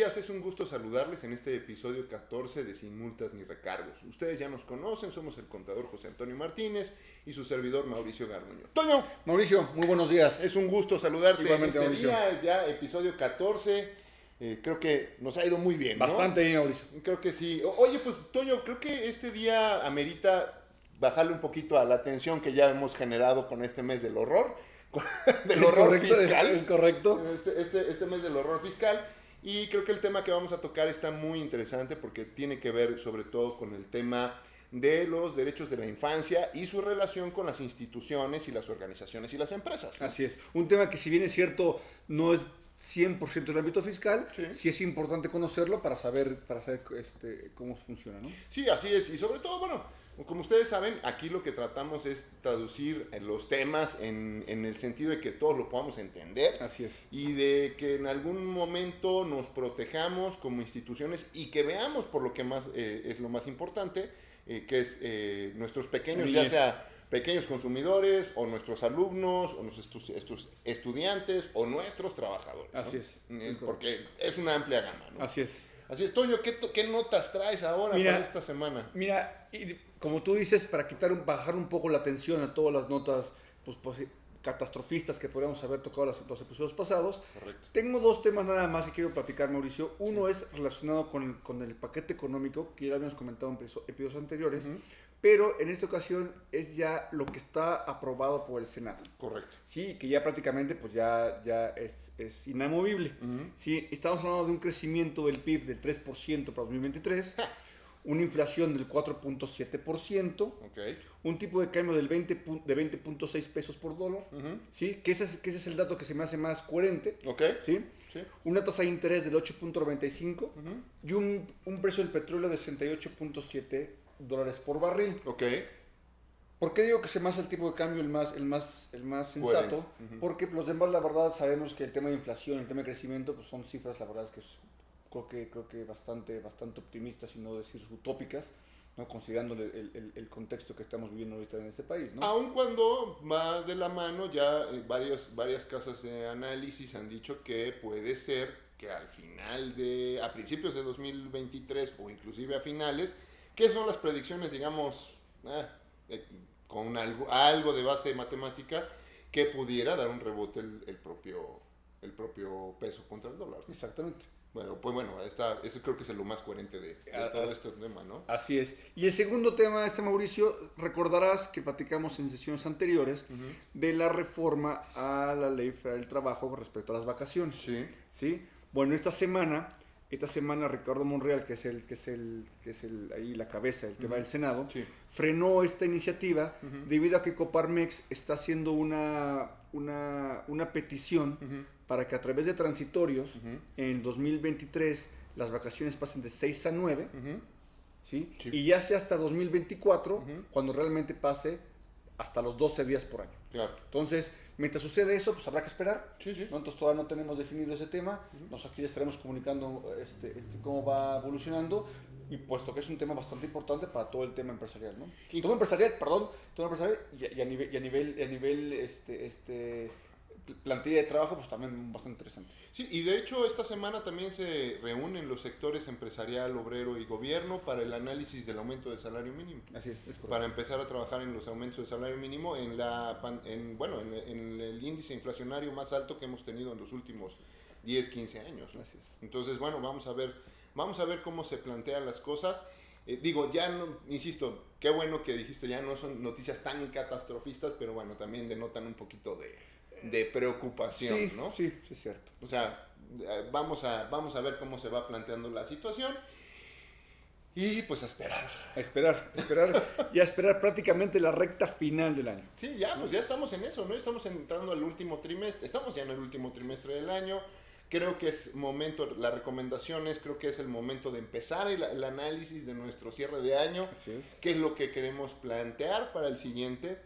días, es un gusto saludarles en este episodio 14 de Sin Multas ni Recargos. Ustedes ya nos conocen, somos el contador José Antonio Martínez y su servidor Mauricio Garduño. Toño. Mauricio, muy buenos días. Es un gusto saludarte. Igualmente, este Mauricio. día, ya episodio 14, creo que nos ha ido muy bien, ¿no? Bastante bien, Mauricio. Creo que sí. Oye, pues Toño, creo que este día amerita bajarle un poquito a la tensión que ya hemos generado con este mes del horror. Del horror fiscal. Es correcto. Este mes del horror fiscal. Y creo que el tema que vamos a tocar está muy interesante porque tiene que ver sobre todo con el tema de los derechos de la infancia y su relación con las instituciones y las organizaciones y las empresas, ¿no? Así es. Un tema que, si bien es cierto, no es 100% del ámbito fiscal, sí es importante conocerlo para saber cómo funciona, ¿no? Sí, así es. Y sobre todo, bueno, como ustedes saben, aquí lo que tratamos es traducir los temas en el sentido de que todos lo podamos entender. Así es. Y de que en algún momento nos protejamos como instituciones y que veamos por lo que más es lo más importante, que es nuestros pequeños, ya sea pequeños consumidores, o nuestros alumnos, o nuestros estudiantes, o nuestros trabajadores, ¿no? Así es. Porque es una amplia gama, ¿no? Así es. Así es, Toño, ¿qué notas traes ahora para esta semana? Mira, y como tú dices, para bajar un poco la tensión a todas las notas catastrofistas que podríamos haber tocado los episodios pasados. Correcto. Tengo dos temas nada más que quiero platicar, Mauricio. Uno es relacionado con el paquete económico, que ya habíamos comentado en episodios anteriores, pero en esta ocasión es ya lo que está aprobado por el Senado. Correcto. Sí, que ya prácticamente pues ya es inamovible. Sí, estamos hablando de un crecimiento del PIB del 3% para 2023. Una inflación del 4.7%, Okay. un tipo de cambio de 20.6 pesos por dólar, ¿sí? que ese es el dato que se me hace más coherente, Okay. ¿sí? Sí. Una tasa de interés del 8.95 y un precio del petróleo de $68.7 por barril. Okay. ¿Por qué digo que se me hace el tipo de cambio el más sensato? Porque los demás, la verdad, sabemos que el tema de inflación, el tema de crecimiento, pues son cifras, la verdad, que creo que bastante optimistas, y no decir utópicas, ¿no? Considerando el contexto que estamos viviendo ahorita en este país, ¿no? Aun cuando va de la mano, ya varias casas de análisis han dicho que puede ser que a principios de 2023 o inclusive a finales, ¿qué son las predicciones, digamos, con algo de base matemática, que pudiera dar un rebote el propio peso contra el dólar, ¿no? Exactamente. Bueno, eso creo que es lo más coherente de todo este tema, ¿no? Así es. Y el segundo tema, Mauricio, recordarás que platicamos en sesiones anteriores de la reforma a la Ley Federal del Trabajo con respecto a las vacaciones. Sí. ¿Sí? Bueno, esta semana Ricardo Monreal, que es ahí la cabeza del tema del Senado, frenó esta iniciativa debido a que Coparmex está haciendo una petición para que a través de transitorios en 2023 las vacaciones pasen de 6 a 9, ¿sí? Sí. Y ya sea hasta 2024 cuando realmente pase hasta los 12 días por año. Claro. Entonces, mientras sucede eso, pues habrá que esperar. Sí. ¿No? Entonces todavía no tenemos definido ese tema. Nosotros aquí ya estaremos comunicando cómo va evolucionando, y puesto que es un tema bastante importante para todo el tema empresarial, ¿no? Y todo empresarial y a nivel plantilla de trabajo, pues también bastante interesante. Sí, y de hecho esta semana también se reúnen los sectores empresarial, obrero y gobierno para el análisis del aumento del salario mínimo. Así es correcto. Para empezar a trabajar en los aumentos del salario mínimo en el índice inflacionario más alto que hemos tenido en los últimos 10, 15 años, ¿no? Así es. Entonces, bueno, vamos a ver cómo se plantean las cosas. Insisto, qué bueno que dijiste, ya no son noticias tan catastrofistas, pero bueno, también denotan un poquito de preocupación, sí, ¿no? Sí, es cierto. O sea, vamos a ver cómo se va planteando la situación y pues a esperar. A esperar prácticamente la recta final del año. Sí, pues ya estamos en eso, ¿no? Estamos entrando al último trimestre, estamos ya en el último trimestre del año. Creo que es momento, las recomendaciones, creo que es el momento de empezar el análisis de nuestro cierre de año. Así es. ¿Qué es lo que queremos plantear para el siguiente?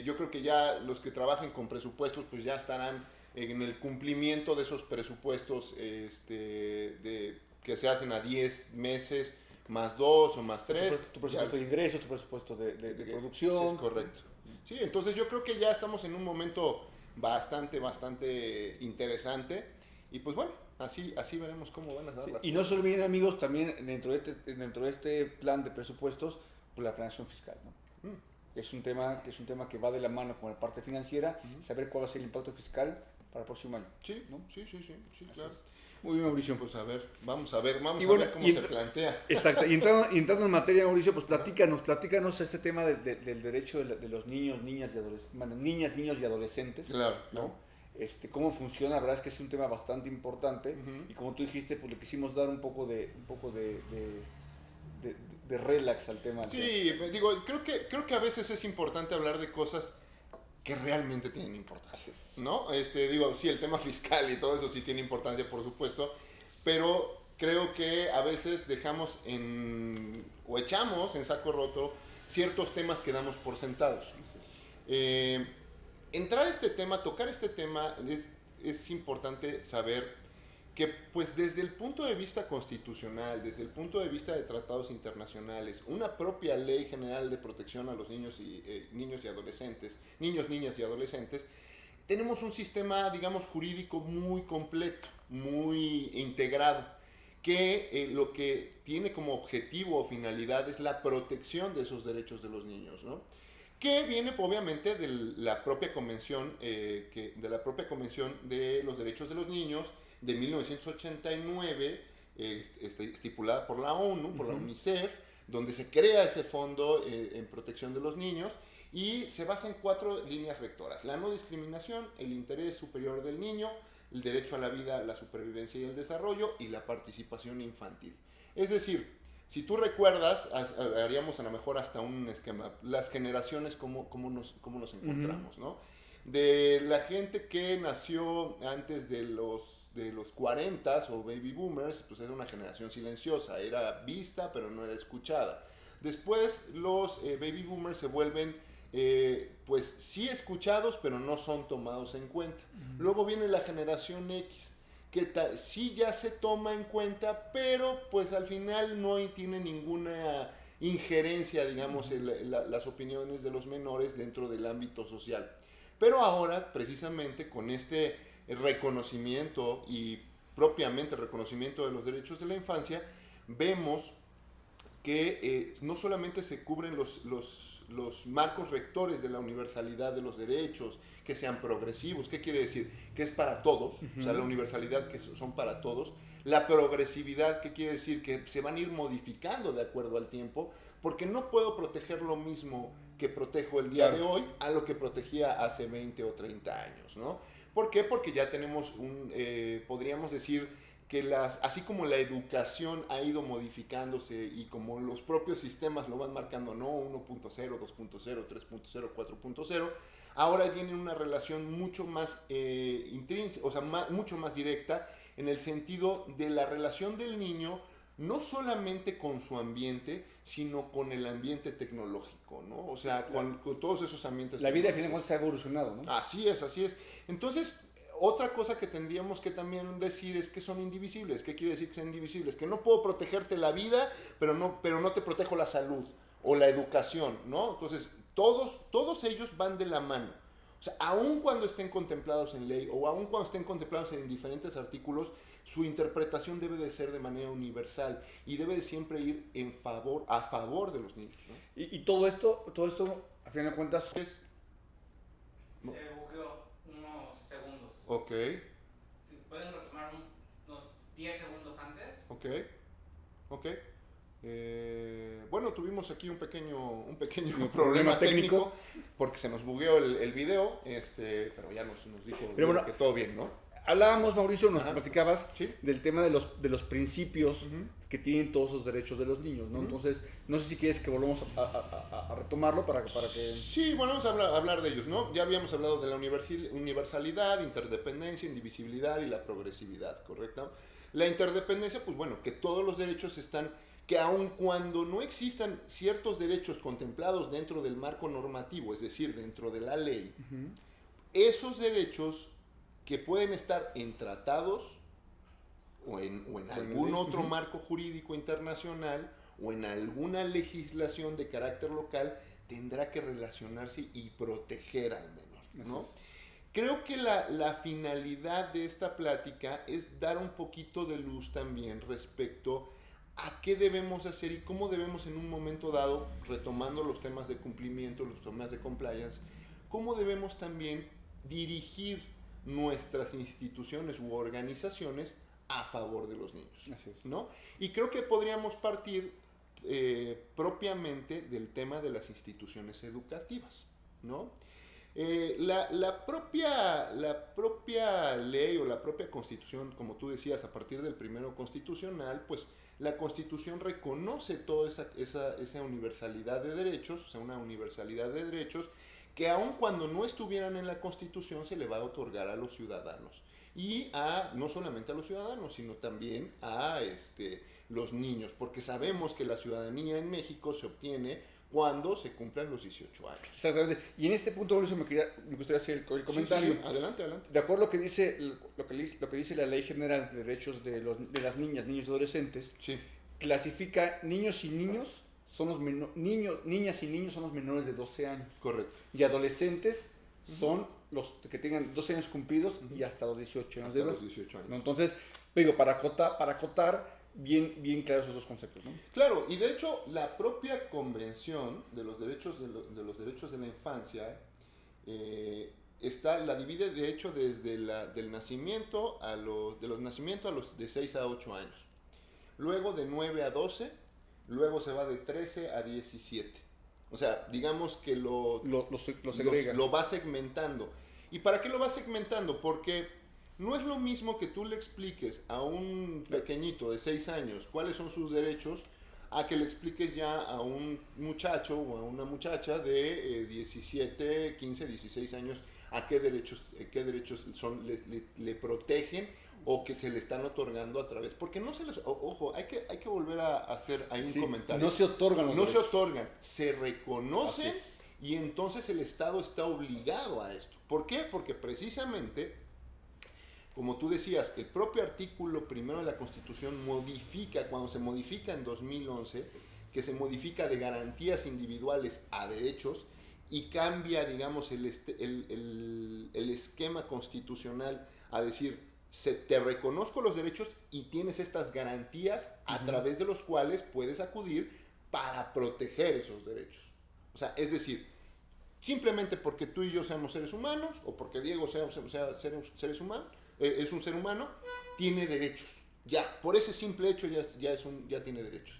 Yo creo que ya los que trabajen con presupuestos pues ya estarán en el cumplimiento de esos presupuestos que se hacen a 10 meses, más 2 o más 3. Tu presupuesto de ingresos, tu presupuesto de producción. Sí, es correcto. Sí, entonces yo creo que ya estamos en un momento bastante interesante. Y pues bueno, así veremos cómo van a dar las Y no se olviden, amigos, también dentro de este plan de presupuestos, pues la planeación fiscal, ¿no? Es un tema que va de la mano con la parte financiera, saber cuál va a ser el impacto fiscal para el próximo año. Sí, ¿no? Sí, claro. Muy bien, Mauricio. Pues a ver, vamos a ver cómo se plantea. Exacto, y entrando en materia, Mauricio, pues platícanos este tema del derecho de los niños, niñas y adolescentes. Claro, ¿no? Cómo funciona, la verdad es que es un tema bastante importante, y como tú dijiste, pues le quisimos dar un poco de relax al tema. Sí, digo, creo que a veces es importante hablar de cosas que realmente tienen importancia, ¿no? Digo, sí, el tema fiscal y todo eso sí tiene importancia, por supuesto, pero creo que a veces dejamos o echamos en saco roto ciertos temas que damos por sentados. Entrar a este tema, tocar este tema, es importante saber que pues desde el punto de vista constitucional, desde el punto de vista de tratados internacionales, una propia ley general de protección a los niños, niñas y adolescentes, tenemos un sistema, digamos, jurídico muy completo, muy integrado, que lo que tiene como objetivo o finalidad es la protección de esos derechos de los niños, ¿no? Que viene obviamente de la propia convención, de los derechos de los niños, de 1989, estipulada por la ONU, por la UNICEF, donde se crea ese fondo en protección de los niños, y se basa en 4 líneas rectoras: la no discriminación, el interés superior del niño, el derecho a la vida, la supervivencia y el desarrollo, y la participación infantil. Es decir, si tú recuerdas, haríamos a lo mejor hasta un esquema, las generaciones, cómo nos encontramos, ¿no? De la gente que nació antes de los 40 o baby boomers, pues era una generación silenciosa, era vista pero no era escuchada. Después los baby boomers se vuelven pues sí escuchados pero no son tomados en cuenta. Luego viene la generación X, que sí ya se toma en cuenta, pero pues al final no tiene ninguna injerencia, digamos, en las opiniones de los menores dentro del ámbito social. Pero ahora, precisamente con este reconocimiento y propiamente reconocimiento de los derechos de la infancia, vemos que no solamente se cubren los marcos rectores de la universalidad de los derechos, que sean progresivos. ¿Qué quiere decir? Que es para todos, o sea, la universalidad que son para todos. La progresividad, ¿qué quiere decir? Que se van a ir modificando de acuerdo al tiempo, porque no puedo proteger lo mismo que protejo el día de hoy a lo que protegía hace 20 o 30 años, ¿no? ¿Por qué? Porque ya tenemos podríamos decir que así como la educación ha ido modificándose y como los propios sistemas lo van marcando, ¿no? 1.0, 2.0, 3.0, 4.0, ahora viene una relación mucho más intrínseca, o sea, mucho más directa, en el sentido de la relación del niño, no solamente con su ambiente, sino con el ambiente tecnológico, ¿no? O sea, con todos esos ambientes. La vida al final se ha evolucionado, ¿no? Así es. Entonces, otra cosa que tendríamos que también decir es que son indivisibles. ¿Qué quiere decir que son indivisibles? Que no puedo protegerte la vida, pero no te protejo la salud o la educación, ¿no? Entonces, todos ellos van de la mano. O sea, aun cuando estén contemplados en ley o aun cuando estén contemplados en diferentes artículos, su interpretación debe de ser de manera universal y debe de siempre ir a favor de los niños, ¿no? Y todo esto, a fin de cuentas, Se bugueó unos segundos. Ok. Si pueden retomar unos 10 segundos antes. Ok. Bueno, tuvimos aquí un pequeño problema técnico porque se nos bugueó el video, pero ya nos dijo que todo bien, ¿no? Hablábamos, Mauricio, nos platicabas ¿Sí? del tema de los principios que tienen todos los derechos de los niños, ¿no? Entonces, no sé si quieres que volvamos a retomarlo para que... Sí, bueno, vamos a hablar de ellos, ¿no? Ya habíamos hablado de la universalidad, interdependencia, indivisibilidad y la progresividad, ¿correcto? La interdependencia, pues bueno, que todos los derechos están... que aun cuando no existan ciertos derechos contemplados dentro del marco normativo, es decir, dentro de la ley, esos derechos que pueden estar en tratados o en algún otro marco jurídico internacional o en alguna legislación de carácter local, tendrá que relacionarse y proteger al menor, ¿no? Creo que la finalidad de esta plática es dar un poquito de luz también respecto a qué debemos hacer y cómo debemos en un momento dado, retomando los temas de cumplimiento, los temas de compliance, cómo debemos también dirigir nuestras instituciones u organizaciones a favor de los niños. Así es. ¿No? Y creo que podríamos partir propiamente del tema de las instituciones educativas, ¿no? La propia ley o la propia constitución, como tú decías, a partir del primero constitucional, pues la constitución reconoce toda esa universalidad de derechos, o sea, una universalidad de derechos que aun cuando no estuvieran en la constitución se le va a otorgar a los ciudadanos. Y no solamente a los ciudadanos, sino también a los niños, porque sabemos que la ciudadanía en México se obtiene cuando se cumplan los 18 años. Exactamente. Y en este punto, por eso me gustaría hacer el comentario. Sí. Adelante. De acuerdo a lo que dice la Ley General de Derechos de las Niñas, Niños y Adolescentes, Sí. clasifica niños y niños, niñas y niños son los menores de 12 años. Correcto. Y adolescentes son los que tengan 12 años cumplidos y hasta los 18 años Hasta de edad. los 18 años. ¿No? Entonces, digo, para acotar bien claros esos dos conceptos, ¿no? Claro, y de hecho la propia Convención de los Derechos de la Infancia la divide de hecho desde del nacimiento de los nacimientos a los de 6 a 8 años. Luego de 9 a 12, luego se va de 13 a 17. O sea, digamos que lo segrega. lo va segmentando. ¿Y para qué lo va segmentando? Porque no es lo mismo que tú le expliques a un pequeñito de 6 años cuáles son sus derechos a que le expliques ya a un muchacho o a una muchacha de 17, 15, 16 años a qué derechos le protegen o que se le están otorgando a través. Porque no se les... Ojo, hay que volver a hacer ahí un comentario. No se otorgan los derechos. Se otorgan, se reconocen y entonces el Estado está obligado a esto. ¿Por qué? Porque precisamente, como tú decías, el propio artículo primero de la Constitución cuando se modifica en 2011, que se modifica de garantías individuales a derechos y cambia, digamos, el esquema constitucional a decir, te reconozco los derechos y tienes estas garantías a través de los cuales puedes acudir para proteger esos derechos. O sea, es decir, simplemente porque tú y yo seamos seres humanos o porque Diego es un ser humano, tiene derechos. Ya, por ese simple hecho ya tiene derechos.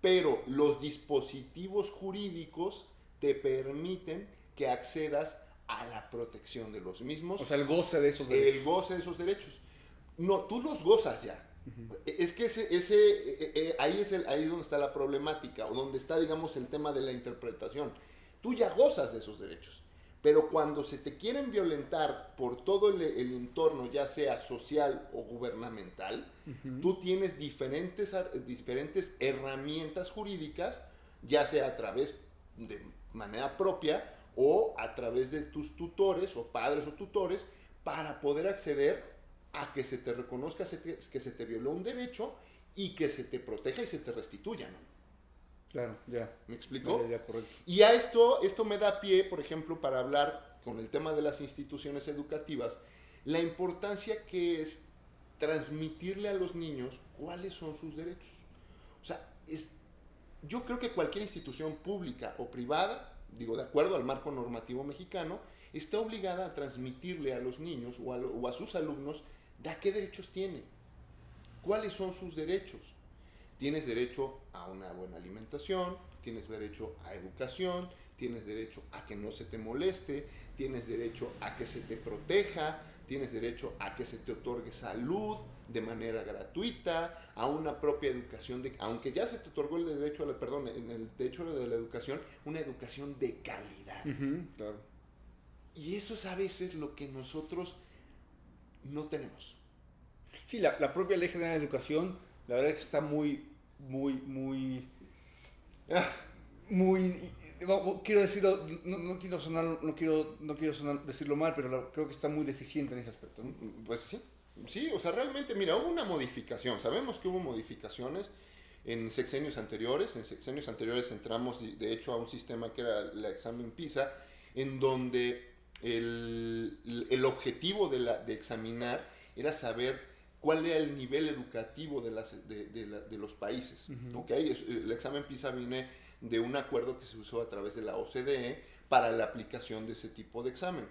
Pero los dispositivos jurídicos te permiten que accedas a la protección de los mismos. O sea, el goce de esos derechos. El goce de esos derechos. No, tú los gozas ya. Es que ahí es donde está la problemática, o donde está, digamos, el tema de la interpretación. Tú ya gozas de esos derechos, pero cuando se te quieren violentar por todo el entorno, ya sea social o gubernamental, tú tienes diferentes herramientas jurídicas, ya sea a través de manera propia o a través de tus tutores o padres o tutores, para poder acceder a que se te reconozca que se te violó un derecho y que se te proteja y se te restituya, ¿no? Claro, ya. ¿Me explico? Ya, correcto. Y a esto me da pie, por ejemplo, para hablar con el tema de las instituciones educativas, la importancia que es transmitirle a los niños cuáles son sus derechos. O sea, yo creo que cualquier institución pública o privada, digo, de acuerdo al marco normativo mexicano, está obligada a transmitirle a los niños o a sus alumnos de a qué derechos tienen, cuáles son sus derechos. Tienes derecho a una buena alimentación, tienes derecho a educación, tienes derecho a que no se te moleste, tienes derecho a que se te proteja, tienes derecho a que se te otorgue salud de manera gratuita, a una propia educación, aunque ya se te otorgó en el derecho de la educación, una educación de calidad. Claro. Y eso es a veces lo que nosotros no tenemos. Sí, la propia Ley General de Educación, la verdad es que está muy, quiero decirlo, no quiero decirlo mal, pero creo que está muy deficiente en ese aspecto, ¿no? Pues sí, o sea, realmente, mira, hubo una modificación, sabemos que hubo modificaciones en sexenios anteriores entramos de hecho a un sistema que era el examen PISA, en donde el objetivo de examinar era saber cuál era el nivel educativo de los países. ¿Okay? El examen PISA viene de un acuerdo que se usó a través de la OCDE para la aplicación de ese tipo de examen.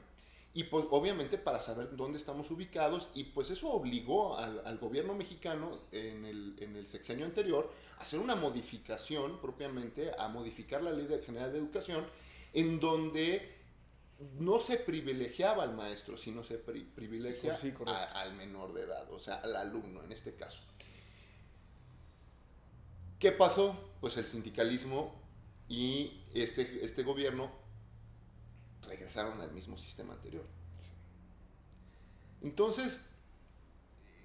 Y pues obviamente para saber dónde estamos ubicados, y pues eso obligó al gobierno mexicano en el sexenio anterior a hacer una modificación propiamente, a modificar la Ley General de Educación, en donde no se privilegiaba al maestro, sino se privilegia al menor de edad, o sea, al alumno en este caso. ¿Qué pasó? Pues el sindicalismo y este gobierno regresaron al mismo sistema anterior. Entonces,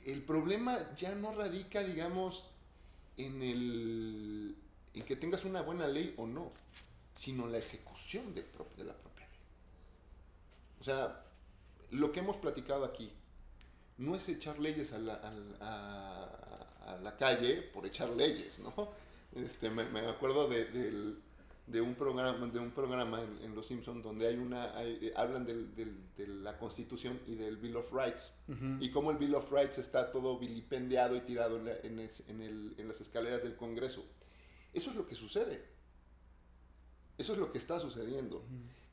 el problema ya no radica, digamos, en que tengas una buena ley o no, sino la ejecución de la propia ley. O sea, lo que hemos platicado aquí no es echar leyes a la calle por echar leyes, ¿no? Me acuerdo de un programa en Los Simpsons donde hablan de la Constitución y del Bill of Rights, y cómo el Bill of Rights está todo vilipendiado y tirado en las escaleras del Congreso. Eso es lo que sucede. Eso es lo que está sucediendo.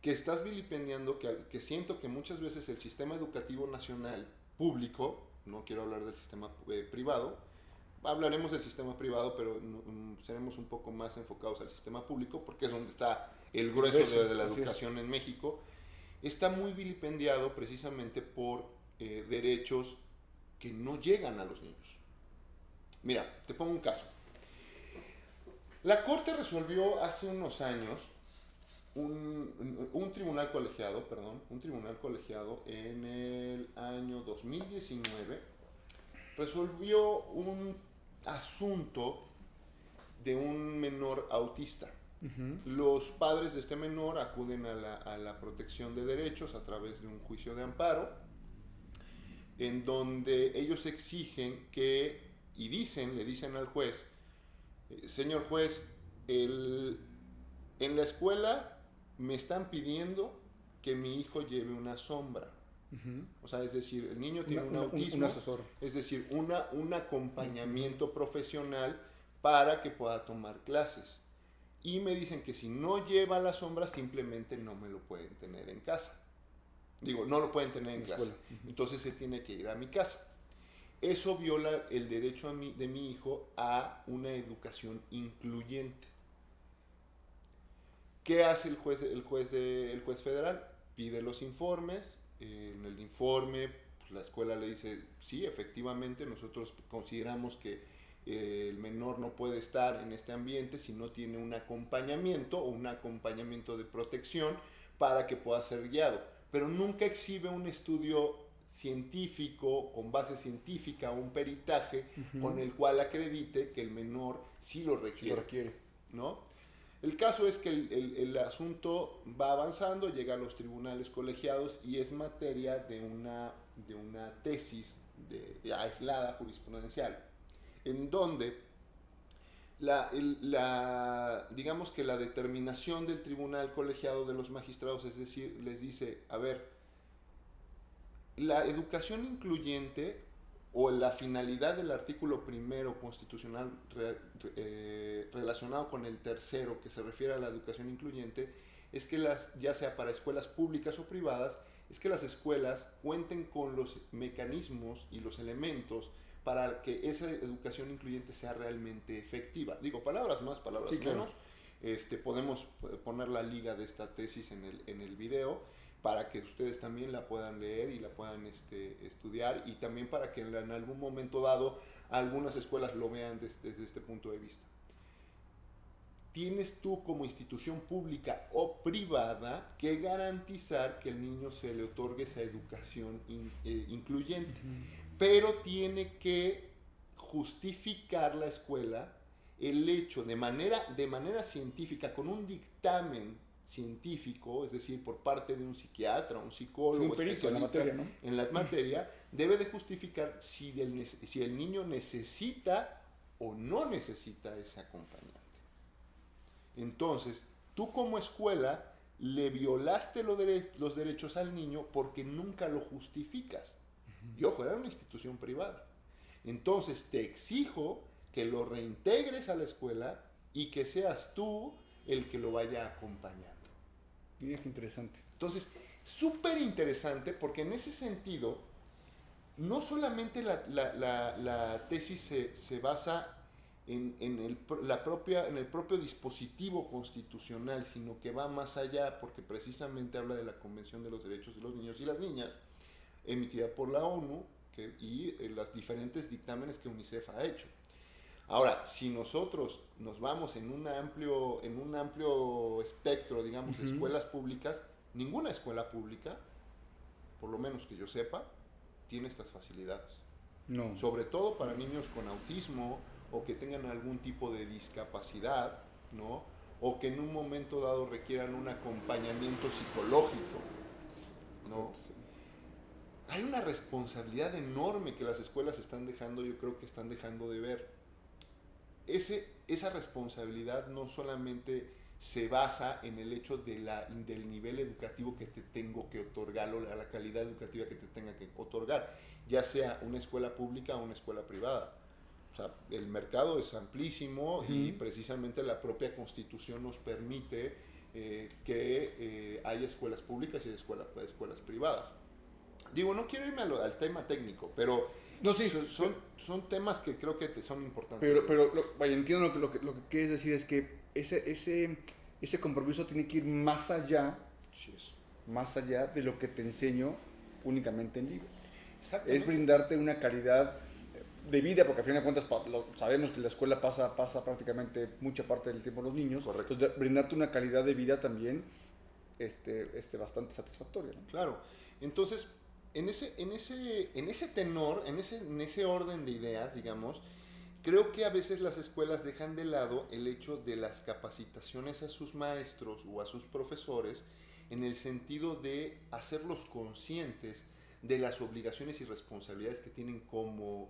Que estás vilipendiando, que siento que muchas veces el sistema educativo nacional público, no quiero hablar del sistema privado, hablaremos del sistema privado, pero seremos un poco más enfocados al sistema público, porque es donde está el grueso de la educación en México. Está muy vilipendiado precisamente por derechos que no llegan a los niños. Mira, te pongo un caso. La Corte resolvió hace unos años, un tribunal colegiado en el año 2019 resolvió un asunto de un menor autista. Los padres de este menor acuden a la protección de derechos a través de un juicio de amparo, en donde ellos exigen le dicen al juez, señor juez, en la escuela me están pidiendo que mi hijo lleve una sombra. O sea, es decir, el niño tiene un autismo, es decir, un acompañamiento profesional para que pueda tomar clases. Y me dicen que si no lleva la sombra, simplemente no me lo pueden tener en casa. Digo, no lo pueden tener en clase. Entonces se tiene que ir a mi casa. Eso viola el derecho de mi hijo a una educación incluyente. ¿Qué hace el juez federal? Pide los informes. En el informe, pues, la escuela le dice, sí, efectivamente, nosotros consideramos que el menor no puede estar en este ambiente si no tiene un acompañamiento o un acompañamiento de protección para que pueda ser guiado. Pero nunca exhibe un estudio científico, con base científica, o un peritaje con el cual acredite que el menor sí lo requiere. ¿No? El caso es que el asunto va avanzando, llega a los tribunales colegiados y es materia de una tesis aislada jurisprudencial, en donde digamos que la determinación del tribunal colegiado de los magistrados, es decir, les dice, a ver, la educación incluyente o la finalidad del artículo primero constitucional relacionado con el tercero, que se refiere a la educación incluyente, es que ya sea para escuelas públicas o privadas, es que las escuelas cuenten con los mecanismos y los elementos para que esa educación incluyente sea realmente efectiva. Digo, palabras más, palabras menos. Podemos poner la liga de esta tesis en el video, para que ustedes también la puedan leer y la puedan estudiar, y también para que en algún momento dado algunas escuelas lo vean desde este punto de vista. Tienes tú como institución pública o privada que garantizar que al niño se le otorgue esa educación incluyente, pero tiene que justificar la escuela el hecho de manera científica, con un dictamen científico, es decir, por parte de un psiquiatra, un psicólogo, especialista en la materia, debe de justificar si el niño necesita o no necesita ese acompañante. Entonces, tú como escuela le violaste los derechos al niño porque nunca lo justificas. Y ojo, era una institución privada. Entonces te exijo que lo reintegres a la escuela y que seas tú el que lo vaya acompañando. Mira qué interesante. Entonces, súper interesante porque en ese sentido, no solamente la tesis se basa en el propio dispositivo constitucional, sino que va más allá porque precisamente habla de la Convención de los Derechos de los Niños y las Niñas, emitida por la ONU y los diferentes dictámenes que UNICEF ha hecho. Ahora, si nosotros nos vamos en un amplio espectro, digamos, de escuelas públicas, ninguna escuela pública, por lo menos que yo sepa, tiene estas facilidades. No. Sobre todo para niños con autismo o que tengan algún tipo de discapacidad, ¿no? O que en un momento dado requieran un acompañamiento psicológico, ¿no? Hay una responsabilidad enorme que las escuelas están dejando, yo creo que están dejando de ver. Esa responsabilidad no solamente se basa en el hecho del nivel educativo que te tengo que otorgar o la calidad educativa que te tenga que otorgar, ya sea una escuela pública o una escuela privada. O sea, el mercado es amplísimo y precisamente la propia Constitución nos permite que haya escuelas públicas y escuelas privadas. Digo, no quiero irme al tema técnico, pero no, sí, son temas que creo que te son importantes. Pero vaya, entiendo lo que quieres decir es que ese compromiso tiene que ir más allá, más allá de lo que te enseño únicamente en libros. Es brindarte una calidad de vida, porque al final de cuentas sabemos que la escuela pasa prácticamente mucha parte del tiempo los niños. Correcto. Entonces, brindarte una calidad de vida también bastante satisfactoria, ¿no? Claro. Entonces, en ese tenor, en ese orden de ideas, digamos, creo que a veces las escuelas dejan de lado el hecho de las capacitaciones a sus maestros o a sus profesores en el sentido de hacerlos conscientes de las obligaciones y responsabilidades que tienen como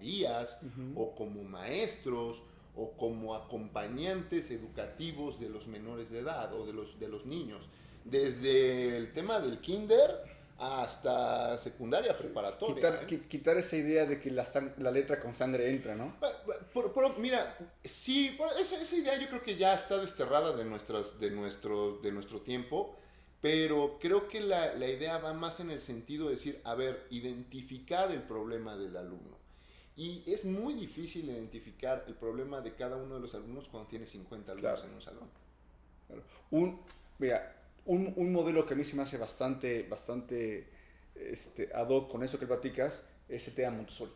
guías o como maestros o como acompañantes educativos de los menores de edad o de los niños. Desde el tema del kinder hasta secundaria, preparatoria. Quitar esa idea de que la letra con sangre entra, ¿no? Mira, sí, esa idea yo creo que ya está desterrada de nuestro tiempo, pero creo que la idea va más en el sentido de decir, a ver, identificar el problema del alumno. Y es muy difícil identificar el problema de cada uno de los alumnos cuando tiene 50 alumnos en un salón. Claro. Un modelo que a mí se me hace bastante ad hoc con eso que platicas es el tema Montessori.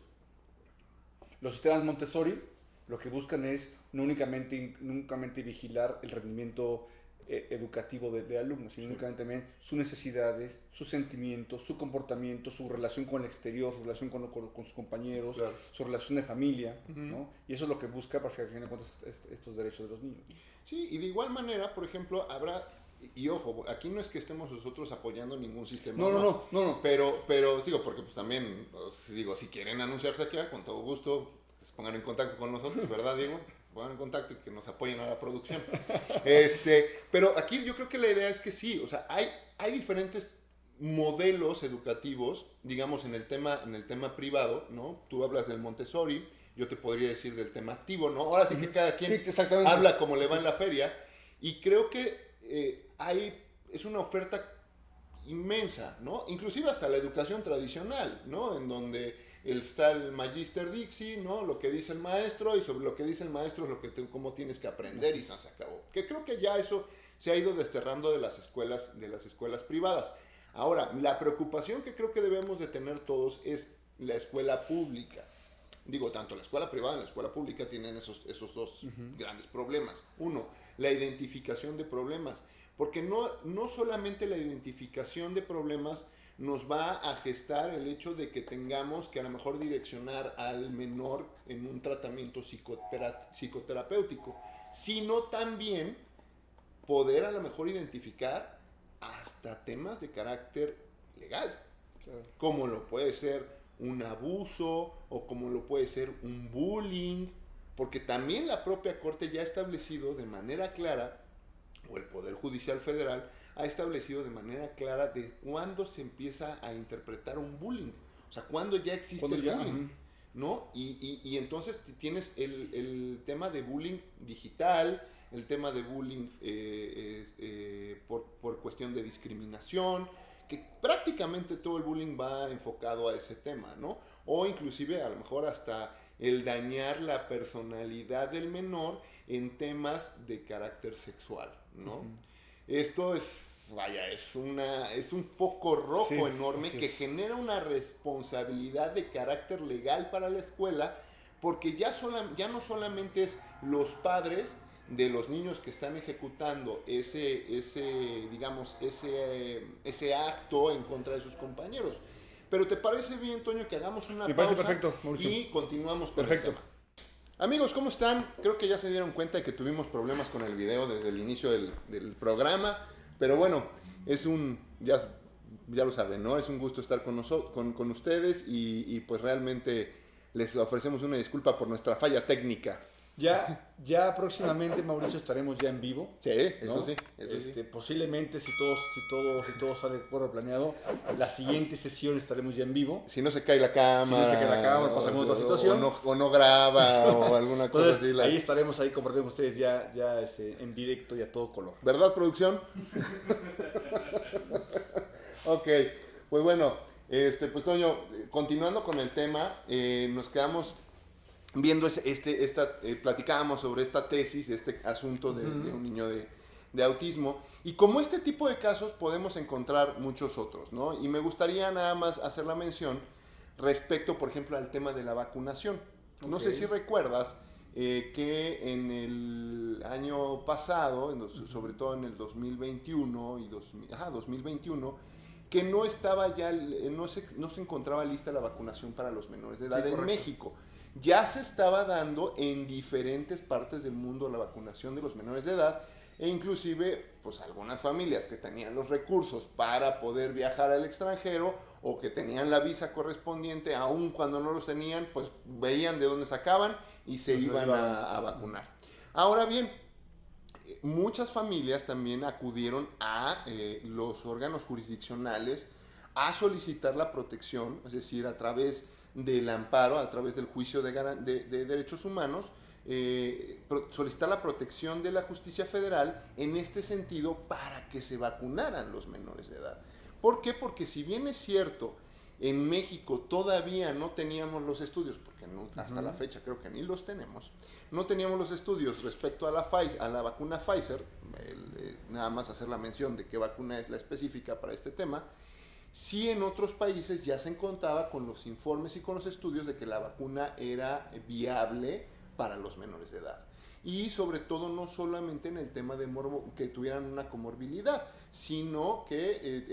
Los sistemas Montessori lo que buscan es no únicamente vigilar el rendimiento educativo de alumnos, sino únicamente también sus necesidades, sus sentimientos, su comportamiento, su relación con el exterior, su relación con sus compañeros, su relación de familia, ¿no? Y eso es lo que busca para que al final de cuentas estos derechos de los niños. Sí, y de igual manera, por ejemplo, habrá... Y ojo, aquí no es que estemos nosotros apoyando ningún sistema. No. Pero digo, porque pues también, digo, si quieren anunciarse aquí, con todo gusto, que se pongan en contacto con nosotros, ¿verdad, Diego? Se pongan en contacto y que nos apoyen a la producción. Pero aquí yo creo que la idea es que sí, o sea, hay diferentes modelos educativos, digamos, en el tema privado, ¿no? Tú hablas del Montessori, yo te podría decir del tema activo, ¿no? Ahora sí que cada quien habla como le va en la feria, y creo que es una oferta inmensa, ¿no? Inclusive hasta la educación tradicional, ¿no? En donde está el Magister Dixie, ¿no? Lo que dice el maestro, y sobre lo que dice el maestro es cómo tienes que aprender, y se acabó. Que creo que ya eso se ha ido desterrando de las escuelas privadas. Ahora, la preocupación que creo que debemos de tener todos es la escuela pública. Digo, tanto la escuela privada y la escuela pública tienen esos dos grandes problemas. Uno, la identificación de problemas. Porque no solamente la identificación de problemas nos va a gestar el hecho de que tengamos que a lo mejor direccionar al menor en un tratamiento psicoterapéutico, sino también poder a lo mejor identificar hasta temas de carácter legal, como lo puede ser un abuso o como lo puede ser un bullying, porque también la propia Corte ya ha establecido de manera clara, o el Poder Judicial Federal ha establecido de manera clara de cuándo se empieza a interpretar un bullying. O sea, cuándo ya existe el bullying, ¿no? Y entonces tienes el tema de bullying digital, el tema de bullying por cuestión de discriminación, que prácticamente todo el bullying va enfocado a ese tema, ¿no? O inclusive a lo mejor hasta el dañar la personalidad del menor en temas de carácter sexual, ¿no? Esto es, vaya, es un foco rojo enorme que genera una responsabilidad de carácter legal para la escuela, porque ya no solamente es los padres de los niños que están ejecutando ese acto en contra de sus compañeros. Pero ¿te parece bien, Toño, que hagamos una pausa? Perfecto, Mauricio. Y continuamos con el tema? Amigos, ¿cómo están? Creo que ya se dieron cuenta de que tuvimos problemas con el video desde el inicio del programa, pero bueno, ya lo saben, ¿no? Es un gusto estar con ustedes y pues realmente les ofrecemos una disculpa por nuestra falla técnica. Ya próximamente, Mauricio, estaremos ya en vivo. Sí, ¿no? eso sí. Posiblemente, si todo sale de acuerdo planeado, la siguiente sesión estaremos ya en vivo. Si no se cae la cámara, pasamos otra situación. O no graba o alguna cosa Entonces, así. ahí estaremos compartiendo con ustedes ya en directo y a todo color. ¿Verdad, producción? Ok, pues bueno, pues Toño, continuando con el tema, nos quedamos viendo platicábamos sobre esta tesis, este asunto de un niño de autismo, y como este tipo de casos podemos encontrar muchos otros, ¿no? Y me gustaría nada más hacer la mención respecto, por ejemplo, al tema de la vacunación. Okay. No sé si recuerdas que en el año pasado, sobre todo en el 2021 y 2021, que no estaba ya, no se encontraba lista la vacunación para los menores de edad en México. Ya se estaba dando en diferentes partes del mundo la vacunación de los menores de edad, e inclusive pues algunas familias que tenían los recursos para poder viajar al extranjero o que tenían la visa correspondiente, aun cuando no los tenían, pues veían de dónde sacaban y se iban a vacunar. Ahora bien, muchas familias también acudieron a los órganos jurisdiccionales a solicitar la protección, es decir, a través del amparo, a través del juicio de derechos humanos, solicitar la protección de la justicia federal en este sentido para que se vacunaran los menores de edad. ¿Por qué? Porque si bien es cierto, en México todavía no teníamos los estudios, porque hasta la fecha creo que ni los tenemos, no teníamos los estudios respecto a la vacuna Pfizer, nada más hacer la mención de qué vacuna es la específica para este tema. Sí, en otros países ya se contaba con los informes y con los estudios de que la vacuna era viable para los menores de edad. Y sobre todo no solamente en el tema de que tuvieran una comorbilidad, sino que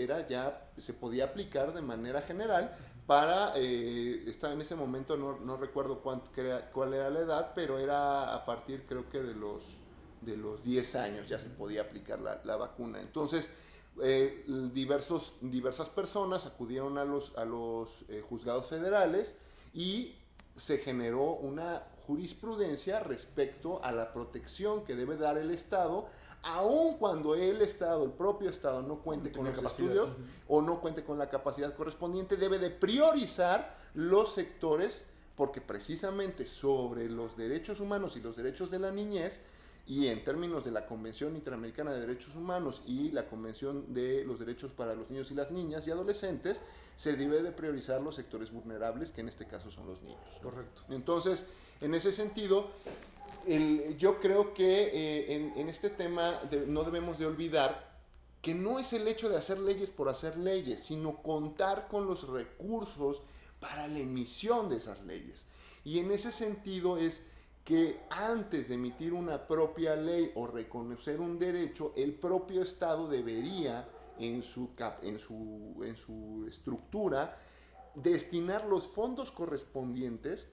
se podía aplicar de manera general para, en ese momento no recuerdo cuál era la edad, pero era a partir creo que de los 10 años ya se podía aplicar la vacuna. Entonces, diversas personas acudieron a los juzgados federales y se generó una jurisprudencia respecto a la protección que debe dar el Estado, aun cuando el propio Estado no cuente con los estudios o no cuente con la capacidad correspondiente, debe de priorizar los sectores, porque precisamente sobre los derechos humanos y los derechos de la niñez, y en términos de la Convención Interamericana de Derechos Humanos y la Convención de los Derechos para los Niños y las Niñas y Adolescentes, se debe de priorizar los sectores vulnerables, que en este caso son los niños. Correcto. Entonces, en ese sentido, yo creo que en este tema no debemos de olvidar que no es el hecho de hacer leyes por hacer leyes, sino contar con los recursos para la emisión de esas leyes. Y en ese sentido es que antes de emitir una propia ley o reconocer un derecho, el propio Estado debería, en su estructura, destinar los fondos correspondientes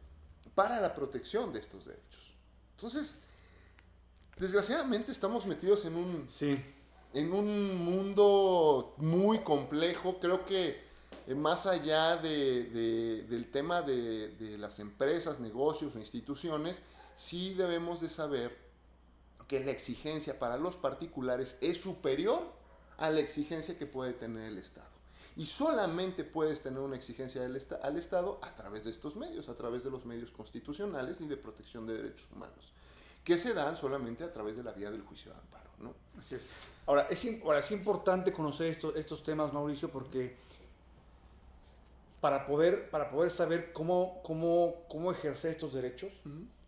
para la protección de estos derechos. Entonces, desgraciadamente estamos metidos en un mundo muy complejo. Creo que más allá del tema de las empresas, negocios o instituciones, sí debemos de saber que la exigencia para los particulares es superior a la exigencia que puede tener el Estado. Y solamente puedes tener una exigencia al Estado a través de estos medios, a través de los medios constitucionales y de protección de derechos humanos, que se dan solamente a través de la vía del juicio de amparo, ¿no? Así es. Ahora, es importante conocer estos temas, Mauricio, porque para poder saber cómo ejercer estos derechos,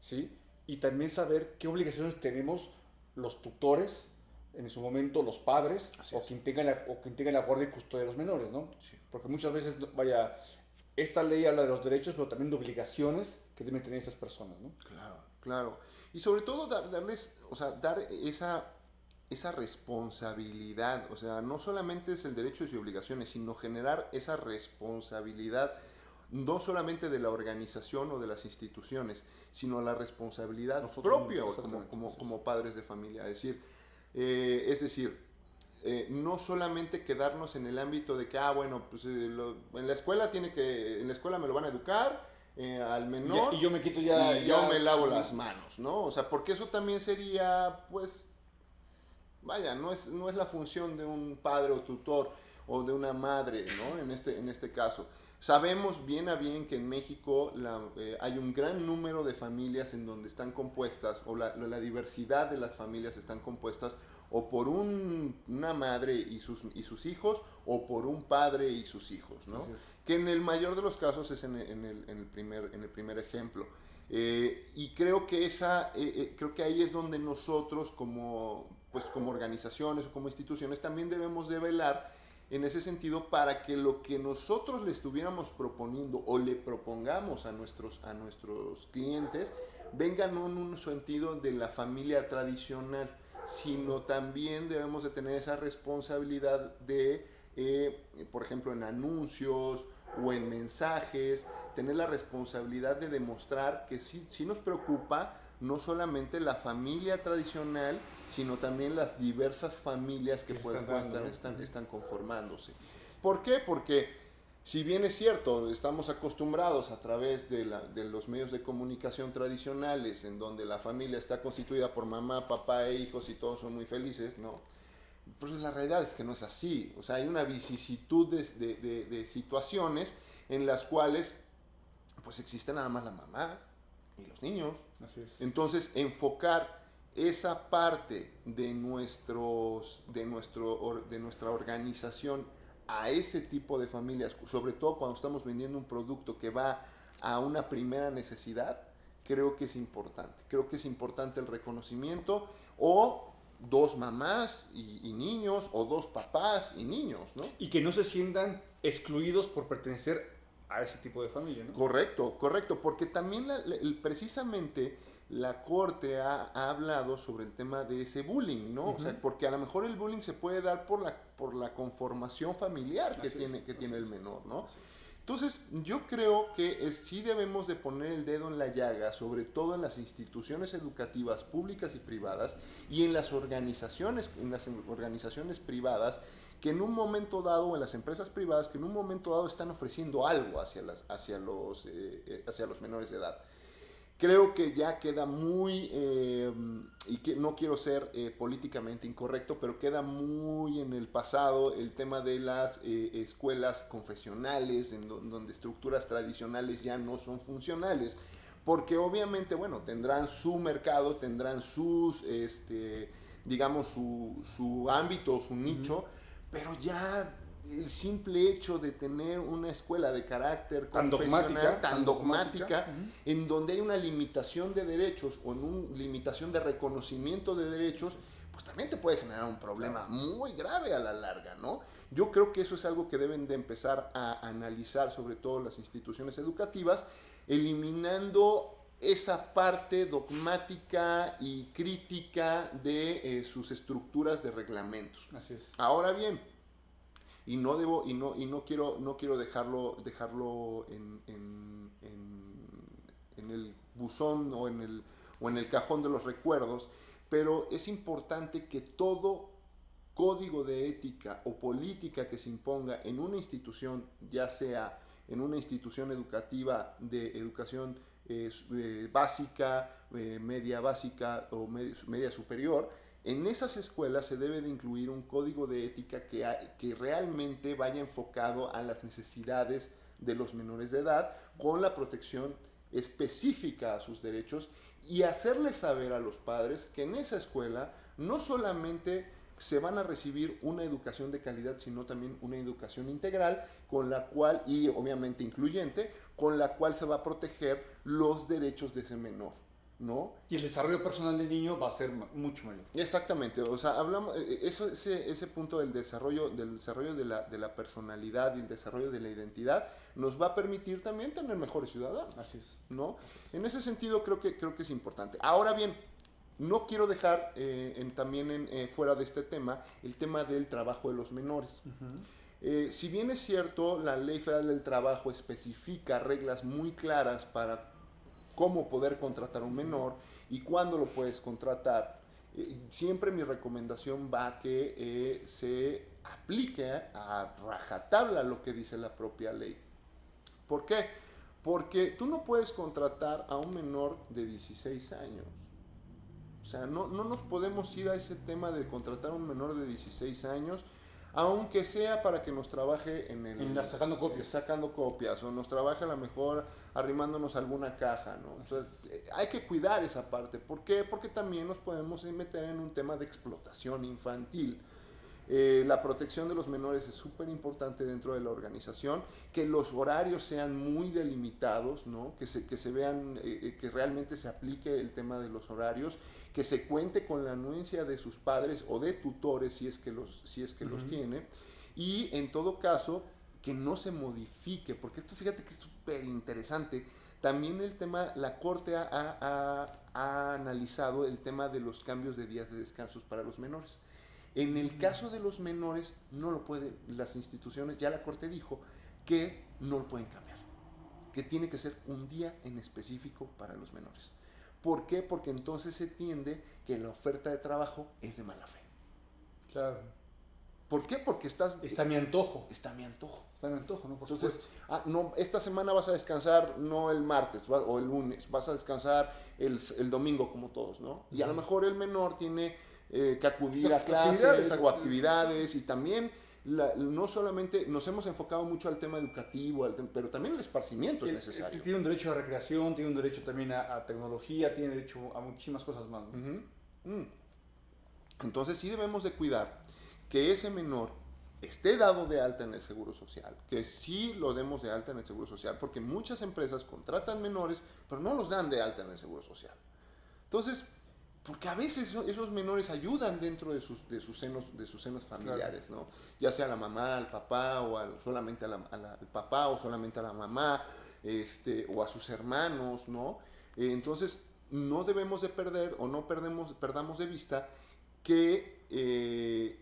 ¿sí? Y también saber qué obligaciones tenemos los tutores, en su momento los padres, o quien tenga la guardia y custodia de los menores, ¿no? Sí. Porque muchas veces, esta ley habla de los derechos, pero también de obligaciones que deben tener estas personas, ¿no? Claro. Y sobre todo darles, dar esa responsabilidad, no solamente es el derecho y obligaciones, sino generar esa responsabilidad, no solamente de la organización o de las instituciones, sino la responsabilidad propia como padres de familia. Es decir, no solamente quedarnos en el ámbito de que, en la escuela me lo van a educar, al menor, y yo me quito yo me lavo las manos, ¿no? Porque eso también sería, no es la función de un padre o tutor o de una madre, ¿no? En este caso. Sabemos bien a bien que en México hay un gran número de familias en donde están compuestas, o la diversidad de las familias están compuestas o por una madre y sus hijos, o por un padre y sus hijos, ¿no? Que en el mayor de los casos es en el primer ejemplo. Y creo que ahí es donde nosotros como organizaciones o como instituciones también debemos de velar en ese sentido, para que lo que nosotros le estuviéramos proponiendo o le propongamos a nuestros clientes venga no en un sentido de la familia tradicional, sino también debemos de tener esa responsabilidad de, por ejemplo, en anuncios o en mensajes, tener la responsabilidad de demostrar que sí nos preocupa no solamente la familia tradicional, sino también las diversas familias que están conformándose. ¿Por qué? Porque si bien es cierto, estamos acostumbrados a través de los medios de comunicación tradicionales, en donde la familia está constituida por mamá, papá e hijos y todos son muy felices, ¿no? Pues la realidad es que no es así. Hay una vicisitud de situaciones en las cuales existe nada más la mamá y los niños. Así es. Entonces, enfocar esa parte de nuestra organización a ese tipo de familias, sobre todo cuando estamos vendiendo un producto que va a una primera necesidad, creo que es importante. Creo que es importante el reconocimiento, o dos mamás y niños, o dos papás y niños, ¿no? Y que no se sientan excluidos por pertenecer a ese tipo de familia, ¿no? Correcto, porque también precisamente la Corte ha hablado sobre el tema de ese bullying, ¿no? Uh-huh. Porque a lo mejor el bullying se puede dar por la conformación familiar que tiene el menor, ¿no? Entonces, yo creo que sí debemos de poner el dedo en la llaga, sobre todo en las instituciones educativas públicas y privadas, y en las organizaciones privadas, que en un momento dado, o en las empresas privadas, que en un momento dado están ofreciendo algo hacia los menores de edad. Creo que ya queda muy, y que no quiero ser políticamente incorrecto, pero queda muy en el pasado el tema de las escuelas confesionales, en donde estructuras tradicionales ya no son funcionales, porque obviamente, tendrán su mercado, tendrán sus, digamos, su ámbito, su nicho, pero ya el simple hecho de tener una escuela de carácter tan dogmática, en donde hay una limitación de derechos o una limitación de reconocimiento de derechos, pues también te puede generar un problema muy grave a la larga, ¿no? Yo creo que eso es algo que deben de empezar a analizar, sobre todo las instituciones educativas, eliminando esa parte dogmática y crítica de sus estructuras de reglamentos. Así es. Ahora bien, y no quiero dejarlo en el buzón o en el cajón de los recuerdos, pero es importante que todo código de ética o política que se imponga en una institución, ya sea en una institución educativa de educación básica, media básica o media superior, En esas escuelas se debe de incluir un código de ética que realmente vaya enfocado a las necesidades de los menores de edad, con la protección específica a sus derechos, y hacerles saber a los padres que en esa escuela no solamente se van a recibir una educación de calidad, sino también una educación integral, con la cual, y obviamente incluyente, con la cual se va a proteger los derechos de ese menor, ¿no? Y el desarrollo personal del niño va a ser mucho mayor. Exactamente, o sea, hablamos, ese punto del desarrollo de la personalidad y el desarrollo de la identidad nos va a permitir también tener mejores ciudadanos. Así es. ¿No? En ese sentido creo que es importante. Ahora bien, no quiero dejar también fuera de este tema el tema del trabajo de los menores. Si bien es cierto, la Ley Federal del Trabajo especifica reglas muy claras para cómo poder contratar a un menor y cuándo lo puedes contratar, siempre mi recomendación va a que se aplique a rajatabla lo que dice la propia ley. ¿Por qué? Porque tú no puedes contratar a un menor de 16 años. O sea, no nos podemos ir a ese tema de contratar a un menor de 16 años, aunque sea para que nos trabaje sacando copias. Sacando copias, o nos trabaje a lo mejor arrimándonos alguna caja, ¿no? Entonces, hay que cuidar esa parte. ¿Por qué? Porque también nos podemos meter en un tema de explotación infantil. La protección de los menores es súper importante dentro de la organización, que los horarios sean muy delimitados, ¿no? Que se vean, que realmente se aplique el tema de los horarios, que se cuente con la anuencia de sus padres o de tutores si es que los tiene, y en todo caso que no se modifique, porque esto fíjate que es súper interesante. También el tema, la Corte ha analizado el tema de los cambios de días de descansos para los menores. En el caso de los menores, no lo pueden, las instituciones, ya la Corte dijo que no lo pueden cambiar, que tiene que ser un día en específico para los menores. ¿Por qué? Porque entonces se entiende que la oferta de trabajo es de mala fe. Claro. ¿Por qué? Porque está mi antojo. Está mi antojo. Está mi antojo, ¿no? Por entonces, supuesto. no, esta semana vas a descansar no el martes o el lunes, vas a descansar el domingo como todos, ¿no? Y a lo mejor el menor tiene que acudir a clases o actividades, y también no solamente nos hemos enfocado mucho al tema educativo, pero también el esparcimiento es necesario. Tiene un derecho a recreación, tiene un derecho también a tecnología, tiene derecho a muchísimas cosas más, ¿no? Entonces sí debemos de cuidar que ese menor esté dado de alta en el Seguro Social, que sí lo demos de alta en el Seguro Social, porque muchas empresas contratan menores, pero no los dan de alta en el Seguro Social. Entonces, porque a veces esos menores ayudan dentro de sus senos familiares, claro, ¿no? Ya sea a la mamá, al papá, o solamente al papá, o solamente a la mamá, o a sus hermanos, ¿no? Entonces, no debemos de perder, o no perdamos de vista que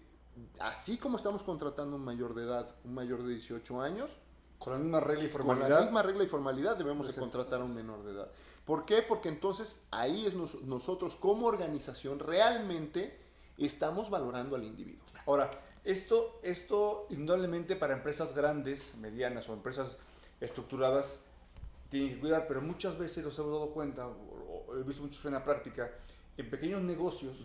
así como estamos contratando un mayor de edad, un mayor de 18 años, con la misma regla y formalidad, con la misma regla y formalidad debemos de contratar a un menor de edad. ¿Por qué? Porque entonces ahí es nosotros como organización realmente estamos valorando al individuo. Ahora, esto indudablemente para empresas grandes, medianas o empresas estructuradas tienen que cuidar, pero muchas veces nos hemos dado cuenta, o he visto mucho en la práctica, en pequeños negocios,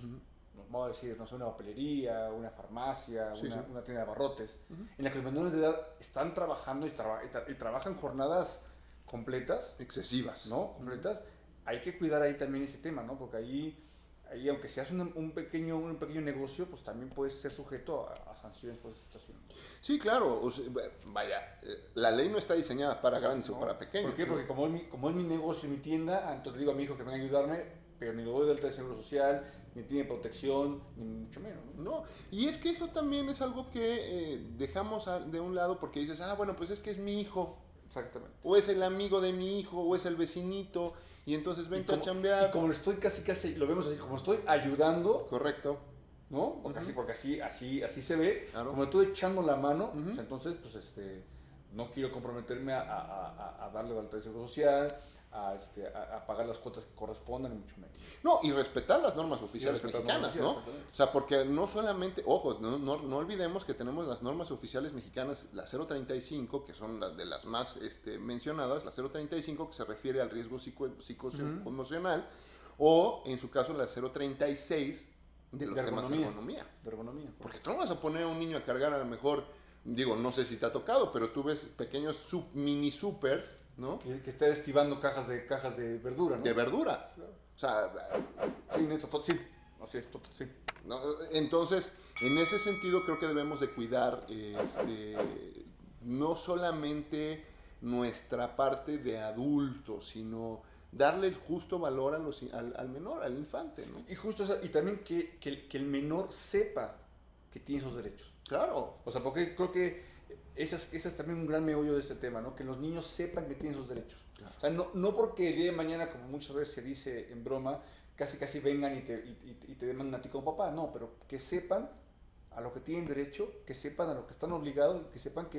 vamos a decir, no sé, una papelería, una farmacia, una tienda de abarrotes, en la que los menores de edad están trabajando y trabajan jornadas completas. Excesivas. ¿No? Completas. Hay que cuidar ahí también ese tema, ¿no? Porque ahí aunque seas un pequeño negocio, pues también puedes ser sujeto a sanciones por esa situación. Sí, claro. O sea, vaya, la ley no está diseñada para grandes o para pequeños. ¿Por qué? Porque como es mi negocio, mi tienda, entonces le digo a mi hijo que venga a ayudarme, pero ni lo doy de alta de seguro social, ni tiene protección, ni mucho menos, ¿no? No, y es que eso también es algo que dejamos de un lado porque dices, bueno, pues es que es mi hijo. Exactamente. O es el amigo de mi hijo, o es el vecinito, y entonces vente a chambear. Y como lo estoy casi, lo vemos así, como estoy ayudando. Correcto. ¿No? Porque así se ve. Claro. Como estoy echando la mano, pues entonces, pues no quiero comprometerme a darle de alta de seguro social, a pagar las cuotas que correspondan, y mucho menos. No, y respetar las normas oficiales mexicanas, ¿no? O sea, porque no solamente, ojo, no olvidemos que tenemos las normas oficiales mexicanas, la 035, que son las de las más mencionadas, la 035 que se refiere al riesgo psicoemocional, o en su caso la 036, de los temas de ergonomía. De ergonomía. Porque tú no vas a poner a un niño a cargar a lo mejor, digo, no sé si te ha tocado, pero tú ves pequeños mini supers, ¿no? Que está estivando cajas de verdura, ¿no? De verdura. Claro. O sea, sí, neto, sí. Así es, sí. ¿no? Entonces, en ese sentido creo que debemos de cuidar no solamente nuestra parte de adultos, sino darle el justo valor al menor, al infante, ¿no? Y justo y también que el menor sepa que tiene esos derechos. Claro. O sea, porque creo que ese es también un gran meollo de este tema, ¿no? Que los niños sepan que tienen esos derechos. Claro. O sea, no porque el día de mañana, como muchas veces se dice en broma, casi vengan y te demandan a ti como papá. No, pero que sepan a lo que tienen derecho, que sepan a lo que están obligados, que sepan